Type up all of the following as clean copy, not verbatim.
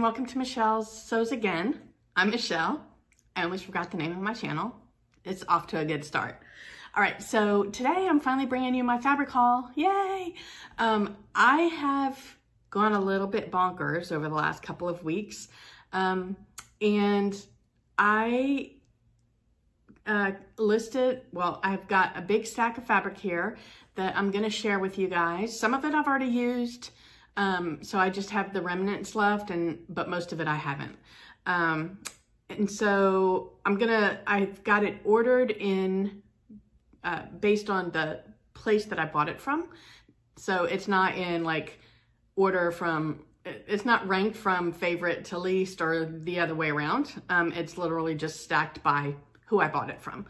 welcome to Michelle's Sews Again. I'm Michelle. I almost forgot the name of my channel. It's off to a good start. All right, so today I'm finally bringing you my fabric haul. Yay! I have gone a little bit bonkers over the last couple of weeks, and I I've got a big stack of fabric here that I'm gonna share with you guys. Some of it I've already used, so I just have the remnants left, but most of it I haven't. And so I've got it ordered in, based on the place that I bought it from. So it's not in like it's not ranked from favorite to least or the other way around. It's literally just stacked by who I bought it from.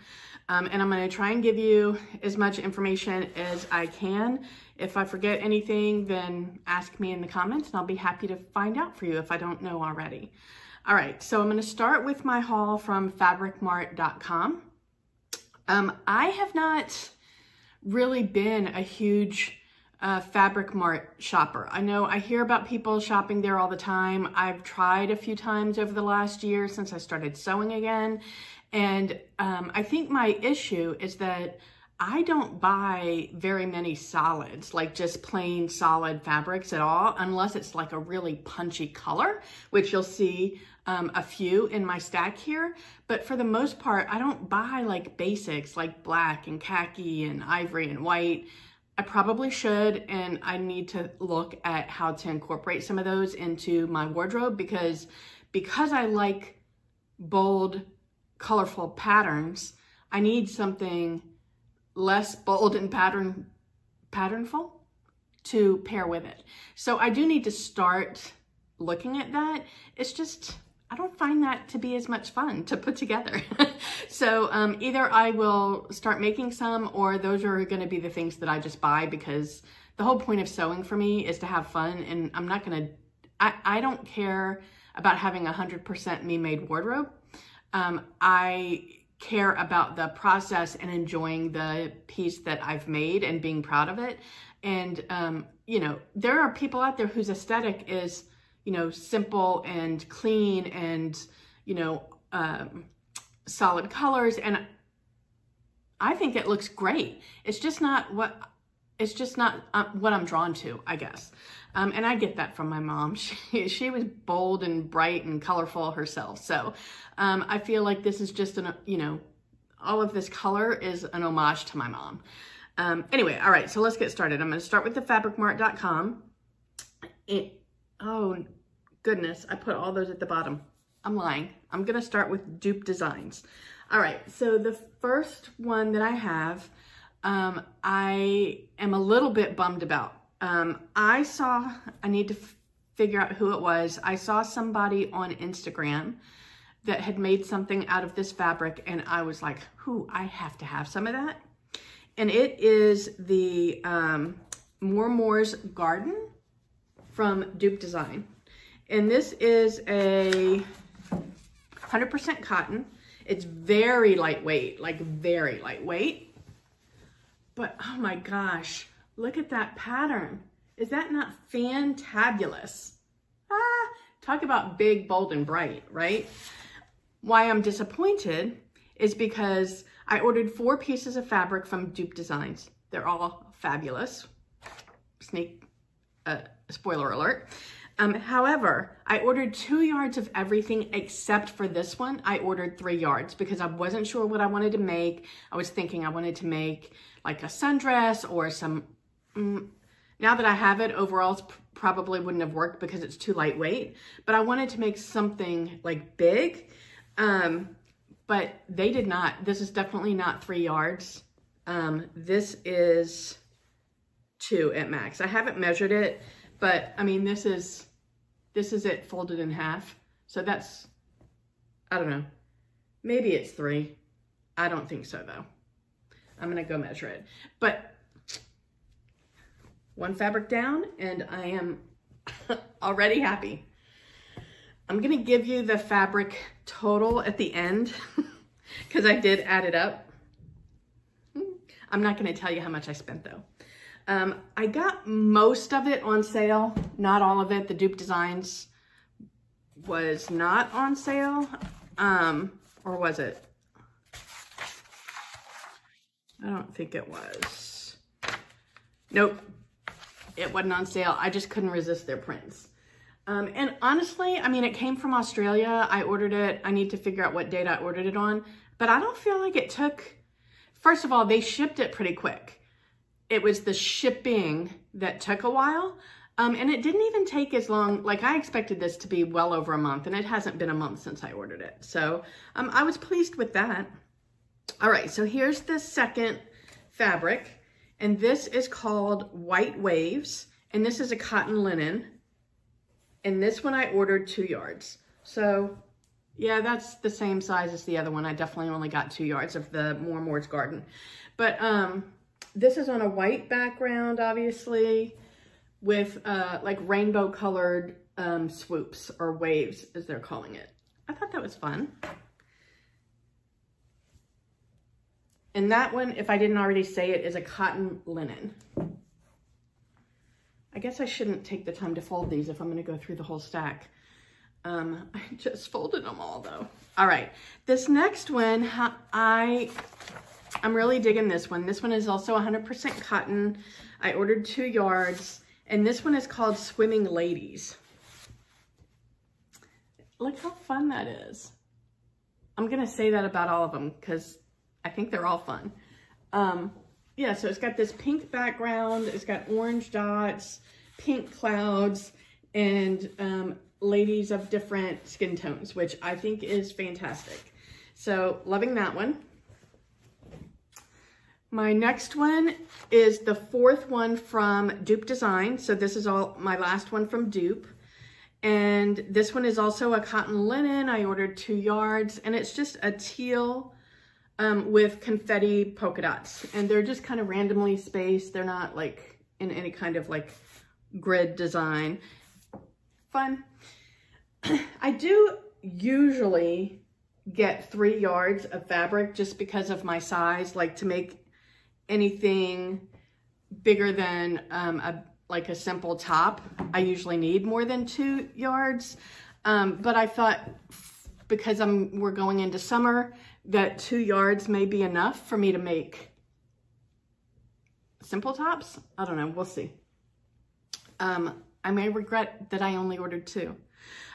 And I'm gonna try and give you as much information as I can. If I forget anything, then ask me in the comments and I'll be happy to find out for you if I don't know already. All right, so I'm gonna start with my haul from fabricmart.com. I have not really been a huge Fabric Mart shopper. I know I hear about people shopping there all the time. I've tried a few times over the last year since I started sewing again. And I think my issue is that I don't buy very many solids, like just plain solid fabrics at all, unless it's like a really punchy color, which you'll see a few in my stack here. But for the most part, I don't buy like basics like black and khaki and ivory and white. I probably should, and I need to look at how to incorporate some of those into my wardrobe because I like bold, colorful patterns. I need something less bold and patternful to pair with it. So I do need to start looking at that. It's just, I don't find that to be as much fun to put together. So either I will start making some, or those are gonna be the things that I just buy, because the whole point of sewing for me is to have fun, and I'm not gonna, I don't care about having 100% me-made wardrobe. I care about the process and enjoying the piece that I've made and being proud of it. And, you know, there are people out there whose aesthetic is, you know, simple and clean and, you know, solid colors. And I think it looks great. It's just not what I'm drawn to, I guess. And I get that from my mom. She was bold and bright and colorful herself. So I feel like this is just you know, all of this color is an homage to my mom. Anyway, all right, so let's get started. I'm gonna start with the fabricmart.com. Oh goodness, I put all those at the bottom. I'm lying. I'm gonna start with Dupe Designs. All right, so the first one that I have, I am a little bit bummed about. I need to figure out who it was. I saw somebody on Instagram that had made something out of this fabric, and I was like, I have to have some of that. And it is the Moore's Garden from Dupe Design. And this is a 100% cotton. It's very lightweight, like very lightweight. But oh my gosh, look at that pattern. Is that not fantabulous? Talk about big, bold, and bright, right? Why I'm disappointed is because I ordered 4 pieces of fabric from Dupe Designs. They're all fabulous. Spoiler alert. However, I ordered 2 yards of everything except for this one. I ordered 3 yards because I wasn't sure what I wanted to make. I was thinking I wanted to make like a sundress or some, now that I have it, overall it probably wouldn't have worked because it's too lightweight, but I wanted to make something like big, but they did not. This is definitely not 3 yards. This is 2 at max. I haven't measured it, but I mean, this is it folded in half. So that's, I don't know, maybe it's 3. I don't think so though. I'm gonna go measure it. But 1 fabric down and I am already happy. I'm gonna give you the fabric total at the end because I did add it up. I'm not gonna tell you how much I spent though. I got most of it on sale, not all of it. The Dupe Designs was not on sale, or was it? I don't think it was. Nope, it wasn't on sale. I just couldn't resist their prints. And honestly, I mean, it came from Australia. I ordered it. I need to figure out what date I ordered it on, but I don't feel like it took, first of all, they shipped it pretty quick. It was the shipping that took a while. And it didn't even take as long, like I expected this to be well over a month, and it hasn't been a month since I ordered it. So I was pleased with that. All right, so here's the second fabric, and this is called White Waves, and this is a cotton linen. And this one I ordered 2 yards. So yeah, that's the same size as the other one. I definitely only got 2 yards of the Moore's Garden. But this is on a white background, obviously, with like rainbow colored swoops or waves, as they're calling it. I thought that was fun. And that one, if I didn't already say it, is a cotton linen. I guess I shouldn't take the time to fold these if I'm going to go through the whole stack. I just folded them all though. All right, this next one, I'm really digging this one. This one is also 100% cotton. I ordered 2 yards, and this one is called Swimming Ladies. Look how fun that is. I'm gonna say that about all of them because I think they're all fun. Yeah, so it's got this pink background, it's got orange dots, pink clouds, and ladies of different skin tones, which I think is fantastic. So loving that one. My next one is the 4th one from Dupe Design. So this is all my last one from Dupe. And this one is also a cotton linen. I ordered 2 yards, and it's just a teal with confetti polka dots. And they're just kind of randomly spaced. They're not like in any kind of like grid design. Fun. I do usually get 3 yards of fabric just because of my size, like to make anything bigger than like a simple top. I usually need more than 2 yards. But I thought because we're going into summer, that 2 yards may be enough for me to make simple tops. I don't know, we'll see. I may regret that I only ordered 2.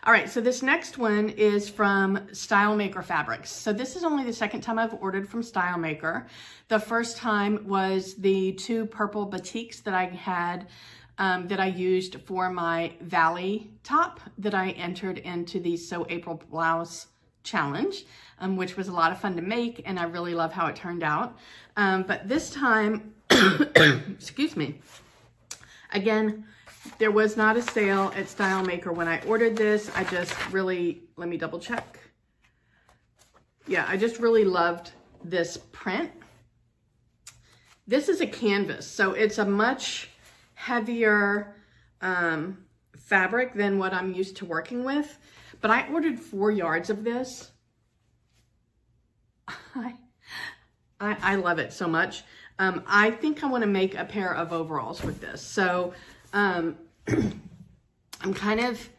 All right, so this next one is from StyleMaker Fabrics. So this is only the 2nd time I've ordered from StyleMaker. The first time was the 2 purple batiks that I had that I used for my Valley top that I entered into the Sew April Blouse challenge, which was a lot of fun to make, and I really love how it turned out. But this time, excuse me, again, there was not a sale at StyleMaker when I ordered this. I just really, let me double check. Yeah, I just really loved this print. This is a canvas, so it's a much heavier fabric than what I'm used to working with. But I ordered 4 yards of this. I love it so much. I think I want to make a pair of overalls with this. So I'm kind of,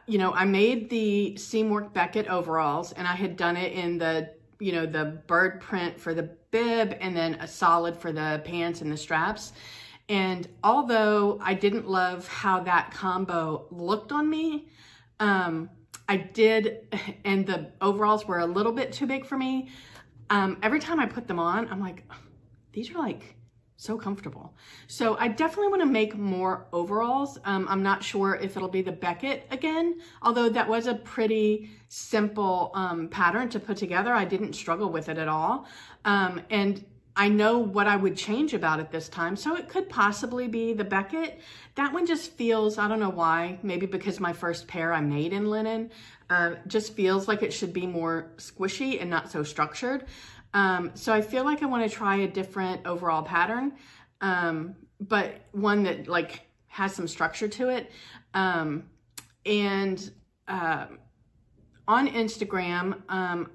you know, I made the Seamwork Beckett overalls, and I had done it in the, you know, the bird print for the bib and then a solid for the pants and the straps. And although I didn't love how that combo looked on me, I did, and the overalls were a little bit too big for me. Every time I put them on, I'm like, these are like so comfortable. So I definitely want to make more overalls. I'm not sure if it'll be the Beckett again, although that was a pretty simple pattern to put together. I didn't struggle with it at all. And I know what I would change about it this time. So it could possibly be the Beckett. That one just feels, I don't know why, maybe because my first pair I made in linen, just feels like it should be more squishy and not so structured. So I feel like I want to try a different overall pattern, but one that like has some structure to it. On Instagram,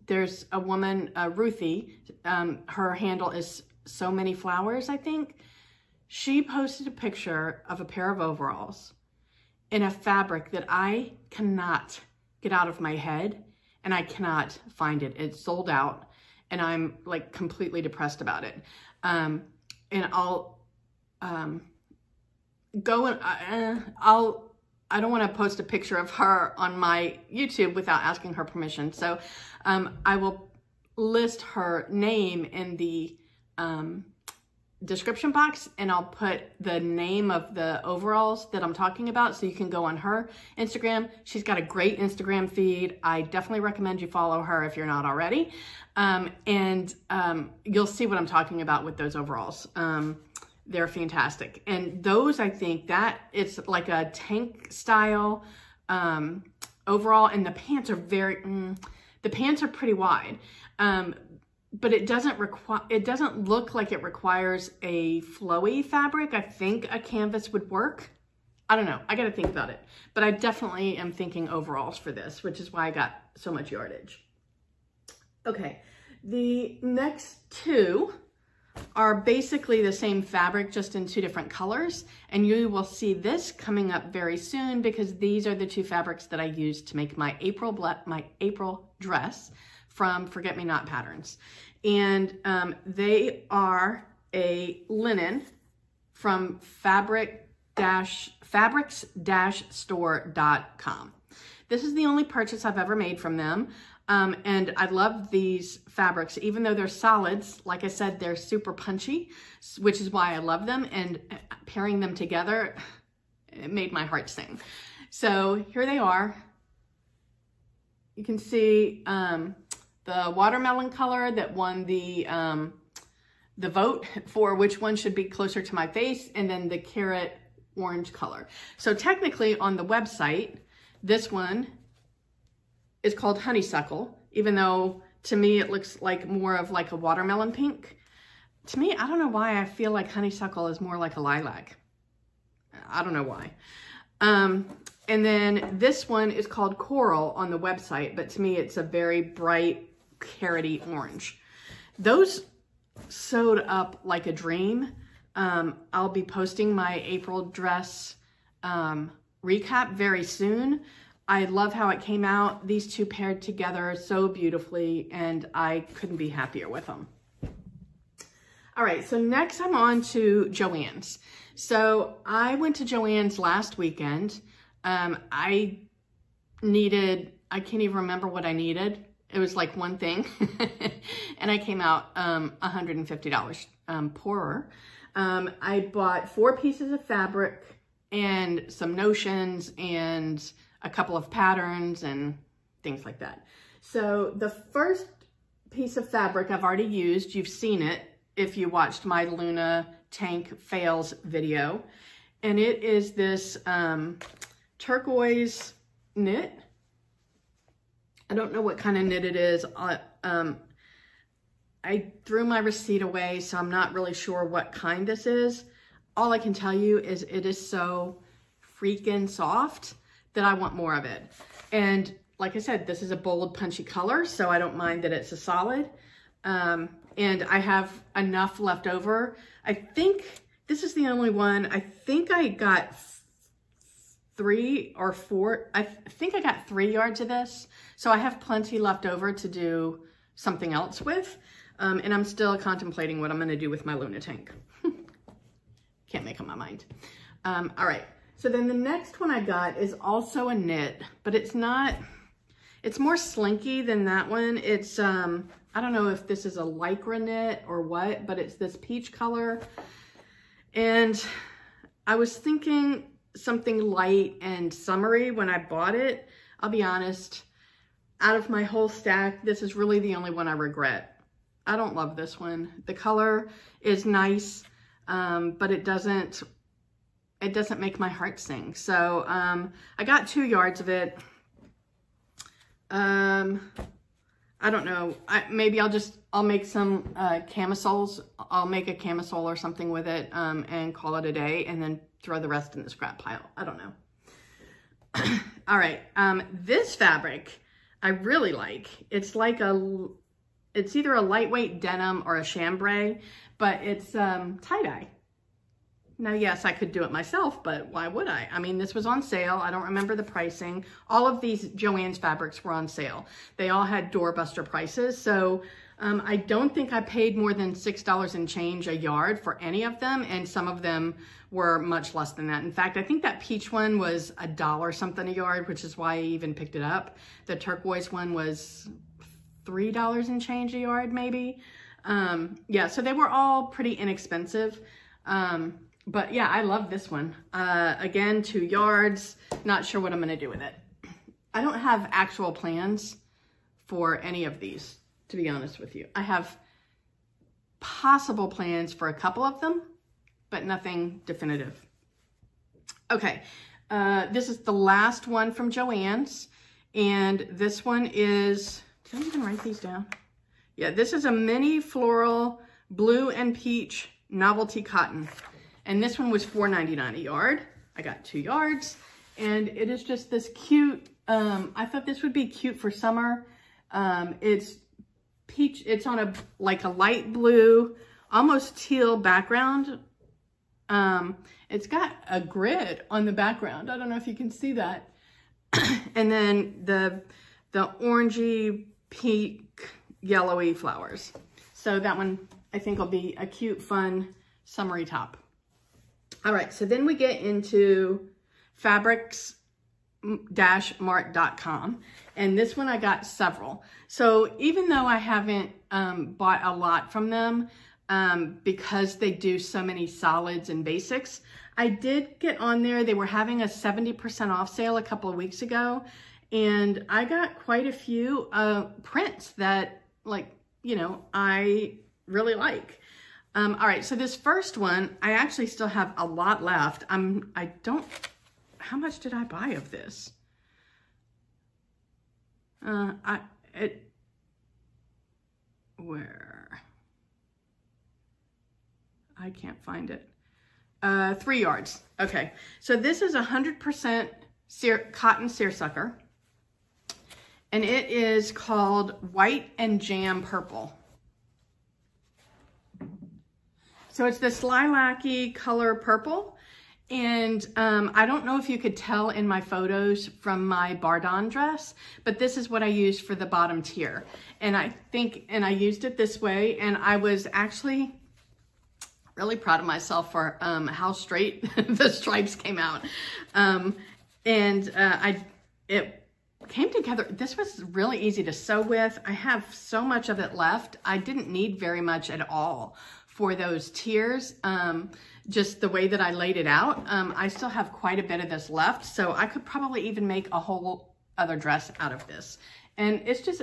there's a woman, Ruthie, her handle is So Many Flowers, I think. She posted a picture of a pair of overalls, in a fabric that I cannot get out of my head, and I cannot find it. It's sold out, and I'm like completely depressed about it. And I'll go and I don't want to post a picture of her on my YouTube without asking her permission. So I will list her name in the description box, and I'll put the name of the overalls that I'm talking about, so you can go on her Instagram. She's got a great Instagram feed. I definitely recommend you follow her if you're not already. And you'll see what I'm talking about with those overalls. They're fantastic. And those, I think that it's like a tank style overall, and the pants are the pants are pretty wide. But it doesn't look like it requires a flowy fabric. I think a canvas would work. I don't know. I got to think about it. But I definitely am thinking overalls for this, which is why I got so much yardage. Okay. The next two are basically the same fabric, just in two different colors. And you will see this coming up very soon, because these are the two fabrics that I used to make my April dress from Forget Me Not Patterns. And they are a linen from fabrics-store.com. This is the only purchase I've ever made from them. And I love these fabrics, even though they're solids. Like I said, they're super punchy, which is why I love them. And pairing them together, it made my heart sing. So here they are. You can see the watermelon color that won the vote for which one should be closer to my face, and then the carrot orange color. So technically on the website, this one is called honeysuckle, even though to me it looks like more of like a watermelon pink. To me, I don't know why I feel like honeysuckle is more like a lilac. I don't know why. And then this one is called coral on the website, but to me it's a very bright carroty orange. Those sewed up like a dream. I'll be posting my April dress recap very soon. I love how it came out. These two paired together so beautifully, and I couldn't be happier with them. All right, so next I'm on to Joann's. So I went to Joann's last weekend. I can't even remember what I needed. It was like one thing, and I came out $150 poorer. I bought 4 pieces of fabric and some notions and a couple of patterns and things like that. So the first piece of fabric I've already used. You've seen it if you watched my Luna tank fails video. And it is this turquoise knit. I don't know what kind of knit it is. I threw my receipt away, so I'm not really sure what kind this is. All I can tell you is it is so freaking soft that I want more of it. And like I said, this is a bold, punchy color, so I don't mind that it's a solid. And I have enough left over. I think this is the only one. I think I got 3 or 4. I think I got 3 yards of this. So I have plenty left over to do something else with. And I'm still contemplating what I'm going to do with my Luna tank. Can't make up my mind. All right. So then the next one I got is also a knit, but it's not, it's more slinky than that one. It's, I don't know if this is a lycra knit or what, but it's this peach color. And I was thinking something light and summery when I bought it. I'll be honest, out of my whole stack, this is really the only one I regret. I don't love this one. The color is nice, but it doesn't make my heart sing. So I got 2 yards of it. I don't know. Maybe I'll make some camisoles. I'll make a camisole or something with it and call it a day, and then throw the rest in the scrap pile. I don't know. All right. This fabric I really like. It's like it's either a lightweight denim or a chambray, but it's tie-dye. Now, yes, I could do it myself, but why would I? I mean, this was on sale. I don't remember the pricing. All of these Joann's fabrics were on sale. They all had doorbuster prices. So I don't think I paid more than $6 and change a yard for any of them. And some of them were much less than that. In fact, I think that peach one was $1 something a yard, which is why I even picked it up. The turquoise one was $3 and change a yard, maybe. Yeah, so they were all pretty inexpensive. But yeah, I love this one. Again, 2 yards, not sure what I'm gonna do with it. I don't have actual plans for any of these, to be honest with you. I have possible plans for a couple of them, but nothing definitive. Okay, this is the last one from Joann's, and this one is, did I even write these down? Yeah, this is a mini floral blue and peach novelty cotton. And this one was $4.99 a yard. I got 2 yards, and it is just this cute, I thought this would be cute for summer. It's peach, it's on like a light blue, almost teal background. It's got a grid on the background. I don't know if you can see that. And then the orangey, pink, yellowy flowers. So that one I think will be a cute, fun, summery top. All right, so then we get into fabrics-mart.com, and this one I got several. So even though I haven't bought a lot from them, because they do so many solids and basics, I did get on there. They were having a 70% off sale a couple of weeks ago, and I got quite a few prints that, like, you know, I really like. All right, so this first one, I actually still have a lot left. How much did I buy of this? Where? I can't find it. 3 yards. Okay, so this is 100% cotton seersucker, and it is called White and Jam Purple. So it's this lilac-y color purple, and I don't know if you could tell in my photos from my Bardon dress, but this is what I used for the bottom tier. And I used it this way, and I was actually really proud of myself for how straight the stripes came out. It came together. This was really easy to sew with. I have so much of it left. I didn't need very much at all for those tiers, just the way that I laid it out. I still have quite a bit of this left, so I could probably even make a whole other dress out of this. And it's just,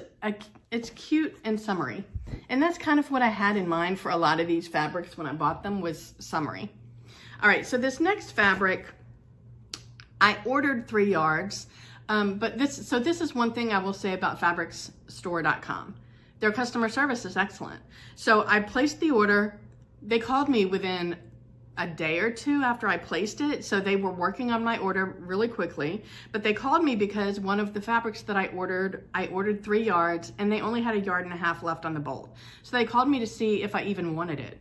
it's cute and summery. And that's kind of what I had in mind for a lot of these fabrics when I bought them, was summery. All right, so this next fabric, I ordered 3 yards, but this is one thing I will say about fabricsstore.com. Their customer service is excellent. So I placed the order. They called me within a day or 2 after I placed it. So they were working on my order really quickly, but they called me because one of the fabrics that I ordered 3 yards, and they only had 1.5 yards left on the bolt. So they called me to see if I even wanted it.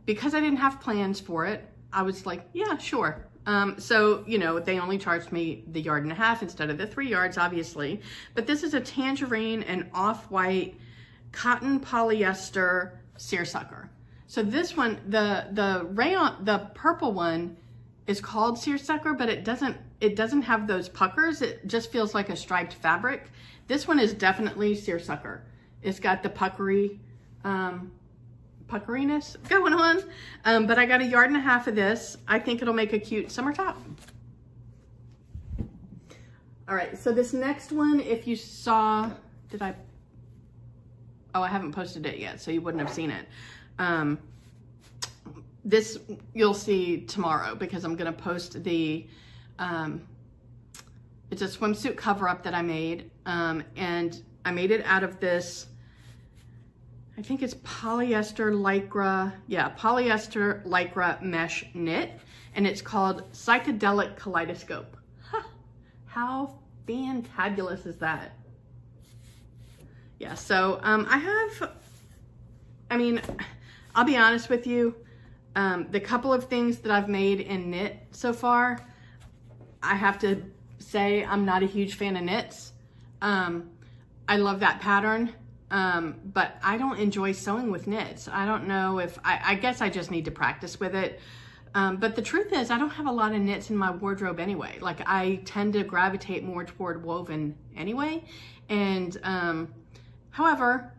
Because I didn't have plans for it, I was like, yeah, sure. So, you know, they only charged me the 1.5 yards instead of the 3 yards, obviously. But this is a tangerine and off-white cotton polyester seersucker. So this one, the purple one is called seersucker, but it doesn't have those puckers. It just feels like a striped fabric. This one is definitely seersucker. It's got the puckeriness going on. But I got 1.5 yards of this. I think it'll make a cute summer top. All right, so this next one, if you saw, oh, I haven't posted it yet, so you wouldn't have seen it. This you'll see tomorrow, because I'm gonna post the, it's a swimsuit cover up that I made, and I made it out of this, I think it's polyester lycra, yeah, polyester lycra mesh knit, and it's called Psychedelic Kaleidoscope. Huh, how fantabulous is that? Yeah, so I mean, I'll be honest with you, The couple of things that I've made in knit so far, I have to say I'm not a huge fan of knits. I love that pattern, but I don't enjoy sewing with knits. I don't know if, I guess I just need to practice with it. But the truth is, I don't have a lot of knits in my wardrobe anyway. Like, I tend to gravitate more toward woven anyway. And however,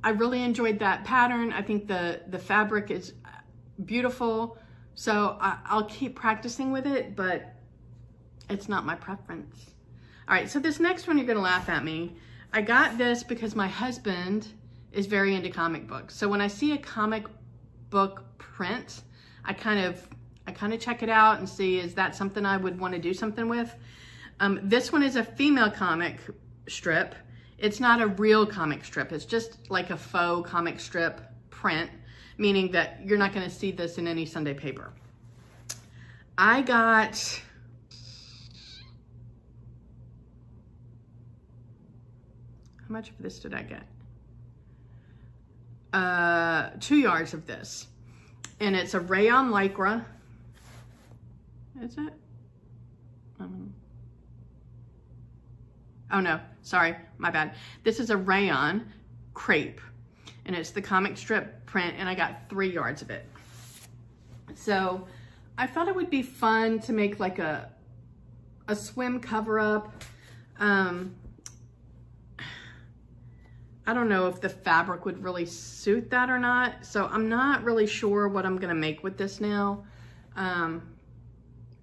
I really enjoyed that pattern. I think the fabric is beautiful. So I'll keep practicing with it, but it's not my preference. All right, so this next one, you're gonna laugh at me. I got this because my husband is very into comic books. So when I see a comic book print, I kind of check it out and see, is that something I would want to do something with? This one is a female comic strip. It's not a real comic strip. It's just like a faux comic strip print, meaning that you're not going to see this in any Sunday paper. I got, how much of this did I get? 2 yards of this. And it's a rayon lycra. Is it? Oh no, sorry, my bad. This is a rayon crepe, and it's the comic strip print, and I got 3 yards of it. So I thought it would be fun to make like a swim cover up. I don't know if the fabric would really suit that or not. So I'm not really sure what I'm gonna make with this now. I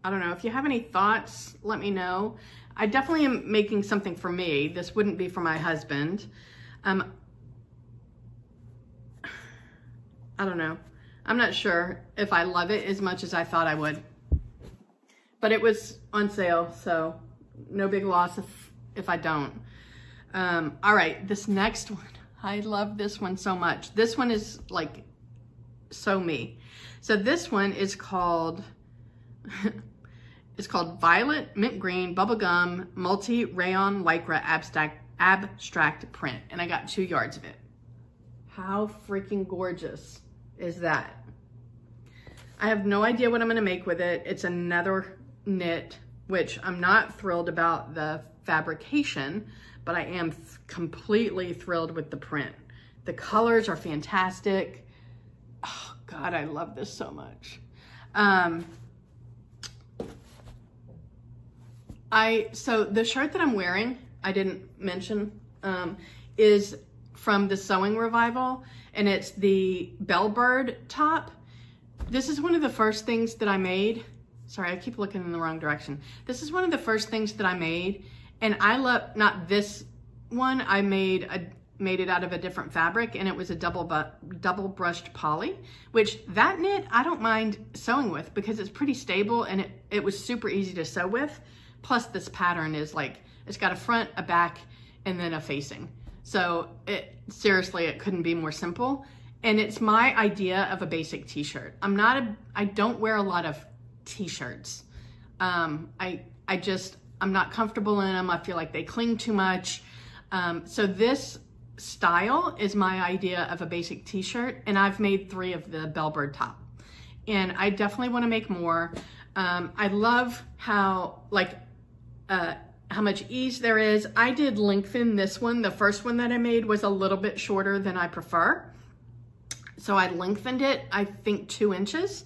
don't know. If you have any thoughts, let me know. I definitely am making something for me. This wouldn't be for my husband. I don't know. I'm not sure if I love it as much as I thought I would. But it was on sale, so no big loss if I don't. All right, this next one, I love this one so much. This one is like so me. So this one is called, it's called Violet Mint Green Bubblegum Multi Rayon Lycra Abstract Print, and I got 2 yards of it. How freaking gorgeous is that? I have no idea what I'm gonna make with it. It's another knit, which I'm not thrilled about the fabrication, but I am completely thrilled with the print. The colors are fantastic. Oh God, I love this so much. So the shirt that I'm wearing, I didn't mention, is from the Sewing Revival, and it's the Bellbird top. This is one of the first things that I made. Sorry, I keep looking in the wrong direction. This is one of the first things that I made. And I love, not this one, I made it out of a different fabric, and it was a double brushed poly, which that knit I don't mind sewing with because it's pretty stable, and it was super easy to sew with. Plus this pattern is like, it's got a front, a back, and then a facing. So seriously, it couldn't be more simple. And it's my idea of a basic t-shirt. I don't wear a lot of t-shirts. I'm not comfortable in them. I feel like they cling too much. So this style is my idea of a basic t-shirt, and I've made 3 of the Bellbird top. And I definitely want to make more. I love how much ease there is. I did lengthen this one. The first one that I made was a little bit shorter than I prefer. So I lengthened it, I think 2 inches.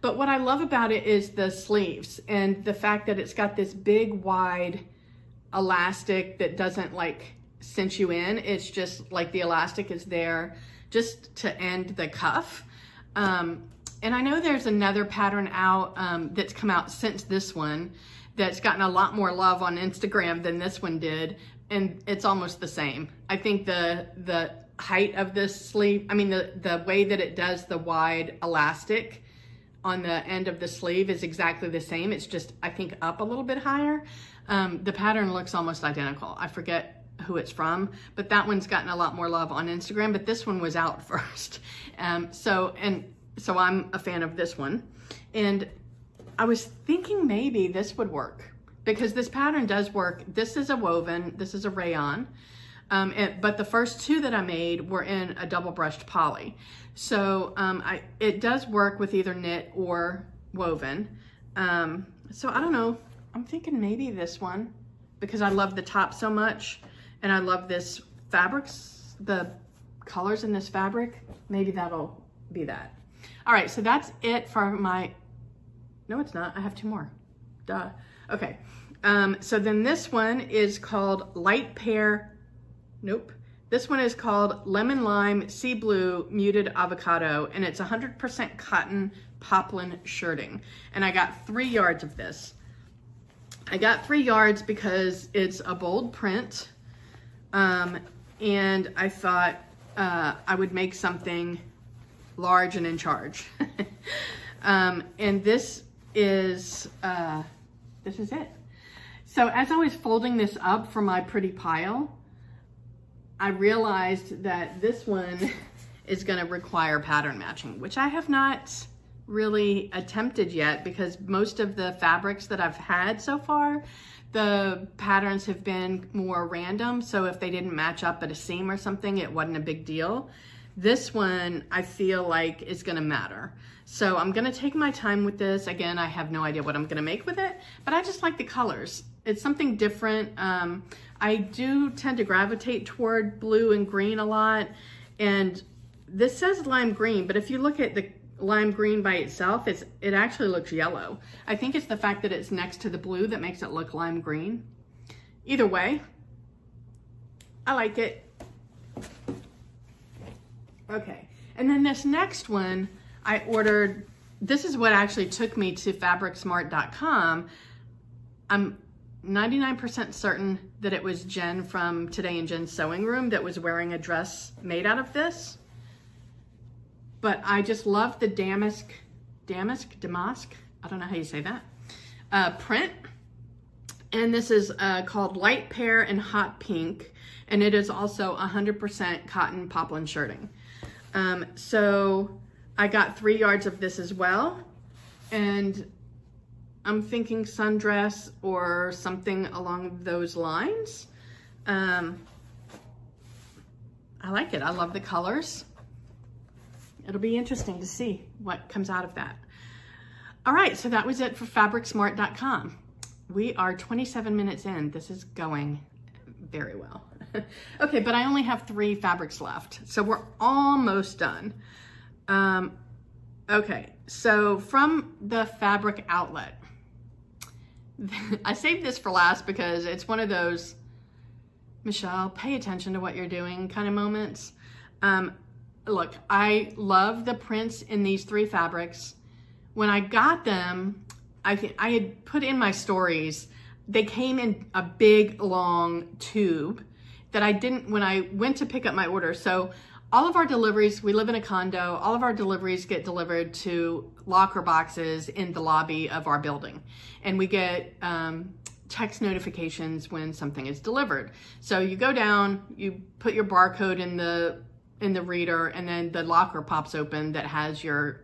But what I love about it is the sleeves and the fact that it's got this big wide elastic that doesn't like cinch you in. It's just like the elastic is there just to end the cuff. And I know there's another pattern out that's come out since this one that's gotten a lot more love on Instagram than this one did. And it's almost the same. I think the height of this sleeve, I mean the way that it does the wide elastic on the end of the sleeve is exactly the same. It's just, I think, up a little bit higher. The pattern looks almost identical. I forget who it's from, but that one's gotten a lot more love on Instagram, but this one was out first. So I'm a fan of this one. And I was thinking maybe this would work because this pattern does work. This is a woven, this is a rayon. But the first two that I made were in a double brushed poly. So it does work with either knit or woven. So I don't know, I'm thinking maybe this one, because I love the top so much and I love this fabrics, the colors in this fabric. Maybe that'll be that. All right, so that's it for my, no it's not, I have two more, duh. Okay, so then this one is called Light Pear, nope. This one is called Lemon Lime Sea Blue Muted Avocado, and it's 100% cotton poplin shirting. And I got 3 yards of this. I got 3 yards because it's a bold print, and I thought I would make something large and in charge. And this is it. So as I was folding this up for my pretty pile, I realized that this one is going to require pattern matching, which I have not really attempted yet, because most of the fabrics that I've had so far, the patterns have been more random. So if they didn't match up at a seam or something, it wasn't a big deal. This one I feel like is going to matter. So I'm going to take my time with this. Again, I have no idea what I'm going to make with it, but I just like the colors. It's something different. I do tend to gravitate toward blue and green a lot, and this says lime green, but if you look at the lime green by itself, it actually looks yellow. I think it's the fact that it's next to the blue that makes it look lime green. Either way, I like it. Okay, and then this next one I ordered, this is what actually took me to fabricsmart.com. I'm 99% certain that it was Jen from Today in Jen's Sewing Room that was wearing a dress made out of this. But I just love the damask, I don't know how you say that, print. And this is called Light Pear and Hot Pink. And it is also 100% cotton poplin shirting. So I got 3 yards of this as well. And I'm thinking sundress or something along those lines. I like it. I love the colors. It'll be interesting to see what comes out of that. All right, so that was it for fabricsmart.com. We are 27 minutes in. This is going very well. Okay, but I only have 3 fabrics left, so we're almost done. Okay, so from the fabric outlet, I saved this for last because it's one of those, Michelle, pay attention to what you're doing kind of moments. Look, I love the prints in these 3 fabrics. When I got them, I had put in my stories, they came in a big long tube that I didn't, when I went to pick up my order. So all of our deliveries, we live in a condo, all of our deliveries get delivered to locker boxes in the lobby of our building. And we get text notifications when something is delivered. So you go down, you put your barcode in the reader, and then the locker pops open that has your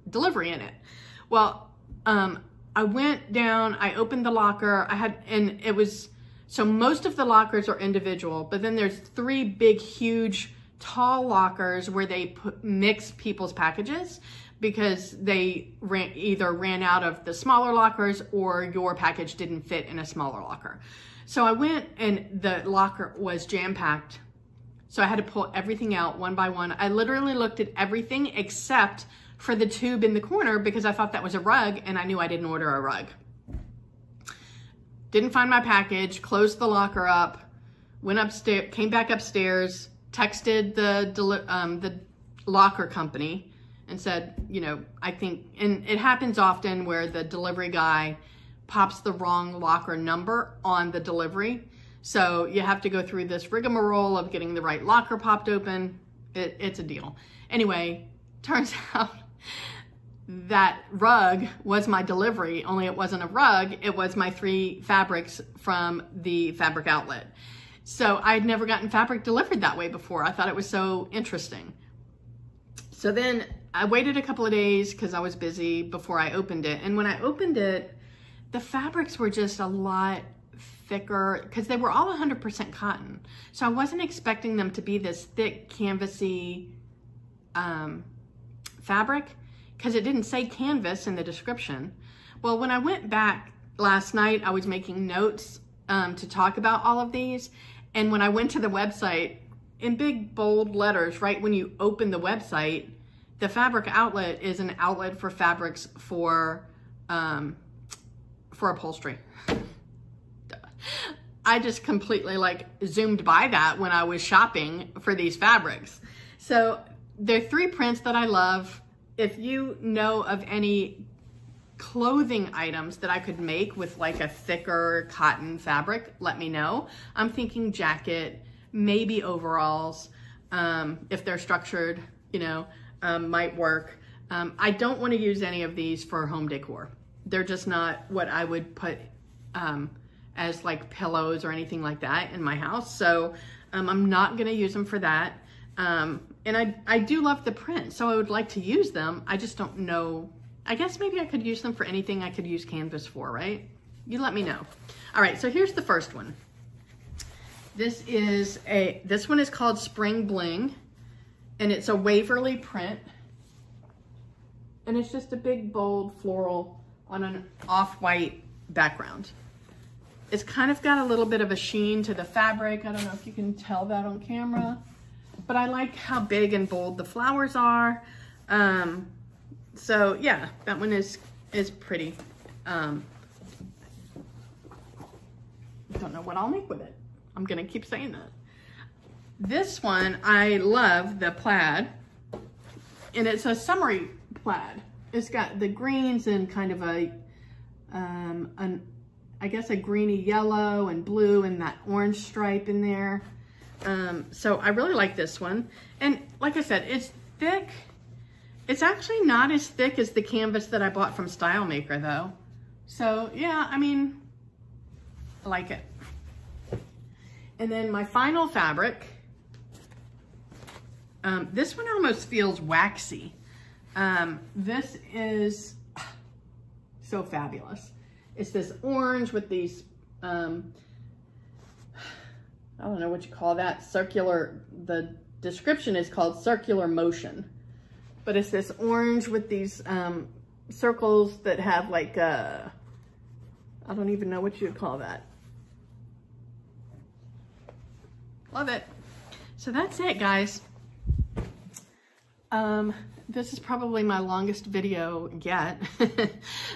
delivery in it. Well, I went down, I opened the locker, and it was, so most of the lockers are individual, but then there's 3 big, huge, tall lockers where they mix people's packages because they either ran out of the smaller lockers or your package didn't fit in a smaller locker. So I went and the locker was jam-packed. So I had to pull everything out one by one. I literally looked at everything except for the tube in the corner because I thought that was a rug and I knew I didn't order a rug. Didn't find my package, closed the locker up, went upstairs, came back upstairs, texted the locker company and said, you know, I think, and it happens often where the delivery guy pops the wrong locker number on the delivery. So you have to go through this rigmarole of getting the right locker popped open. It's a deal. Anyway, turns out that rug was my delivery, only it wasn't a rug, it was my 3 fabrics from the fabric outlet. So I'd never gotten fabric delivered that way before. I thought it was so interesting. So then I waited a couple of days because I was busy before I opened it. And when I opened it, the fabrics were just a lot thicker, because they were all 100% cotton. So I wasn't expecting them to be this thick, canvasy fabric, because it didn't say canvas in the description. Well, when I went back last night, I was making notes to talk about all of these. And when I went to the website, in big bold letters, right when you open the website, the fabric outlet is an outlet for fabrics for upholstery. I just completely like zoomed by that when I was shopping for these fabrics. So there are 3 prints that I love. If you know of any clothing items that I could make with like a thicker cotton fabric, let me know. I'm thinking jacket, maybe overalls, if they're structured, you know, might work. I don't want to use any of these for home decor. They're just not what I would put as like pillows or anything like that in my house. So I'm not going to use them for that. And I do love the print, so I would like to use them. I just don't know. I guess maybe I could use them for anything I could use canvas for, right? You let me know. All right, so here's the first one. This one is called Spring Bling, and it's a Waverly print. And it's just a big, bold floral on an off-white background. It's kind of got a little bit of a sheen to the fabric. I don't know if you can tell that on camera, but I like how big and bold the flowers are. So yeah, that one is pretty. Don't know what I'll make with it. I'm gonna keep saying that. This one, I love the plaid, and it's a summery plaid. It's got the greens and kind of a, I guess a greeny yellow and blue and that orange stripe in there. So I really like this one. And like I said, it's thick. It's actually not as thick as the canvas that I bought from StyleMaker though. So yeah, I mean, I like it. And then my final fabric, this one almost feels waxy. This is so fabulous. It's this orange with these, I don't know what you call that, circular, the description is called circular motion. But it's this orange with these circles that have like a, I don't even know what you'd call that. Love it. So that's it, guys. This is probably my longest video yet.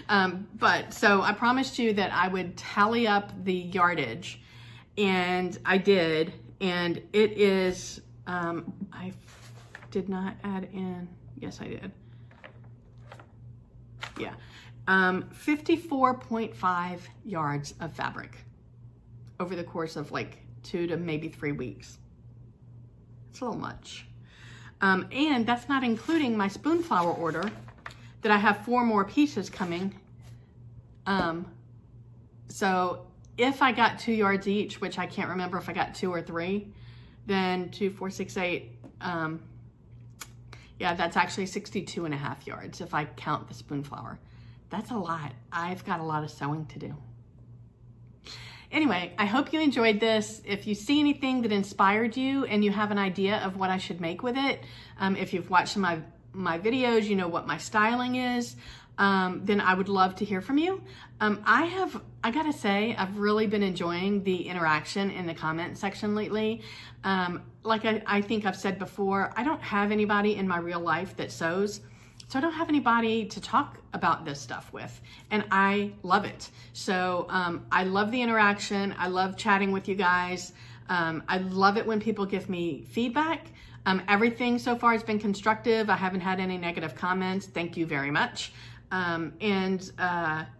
But so I promised you that I would tally up the yardage, and I did, and it is, I did not add in, yes I did. Yeah, 54.5 yards of fabric over the course of like 2 to maybe 3 weeks. It's a little much. And that's not including my Spoonflower order that I have 4 more pieces coming. So if I got 2 yards each, which I can't remember if I got 2 or 3, then 2, 4, 6, 8, yeah, that's actually 62.5 yards if I count the Spoonflower. That's a lot. I've got a lot of sewing to do. Anyway, I hope you enjoyed this. If you see anything that inspired you and you have an idea of what I should make with it, if you've watched my videos, you know what my styling is, then I would love to hear from you. I gotta say, I've really been enjoying the interaction in the comment section lately. Like I think I've said before, I don't have anybody in my real life that sews. So I don't have anybody to talk about this stuff with, and I love it. So I love the interaction. I love chatting with you guys. I love it when people give me feedback. Everything so far has been constructive. I haven't had any negative comments. Thank you very much. Yeah,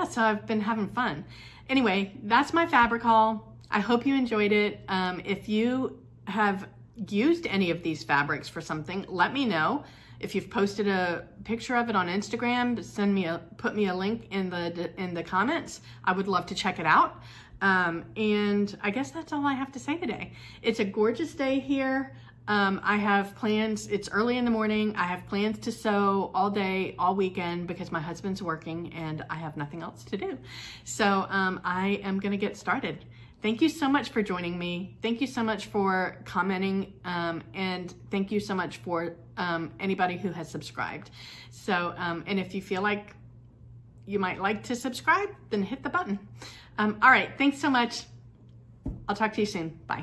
so I've been having fun. Anyway, that's my fabric haul. I hope you enjoyed it. If you have used any of these fabrics for something, let me know. If you've posted a picture of it on Instagram, put me a link in the comments. I would love to check it out. And I guess that's all I have to say today. It's a gorgeous day here. I have plans. It's early in the morning. I have plans to sew all day, all weekend, because my husband's working and I have nothing else to do. So I am going to get started. Thank you so much for joining me. Thank you so much for commenting, and thank you so much for anybody who has subscribed. So, and if you feel like you might like to subscribe, then hit the button. All right, thanks so much. I'll talk to you soon. Bye.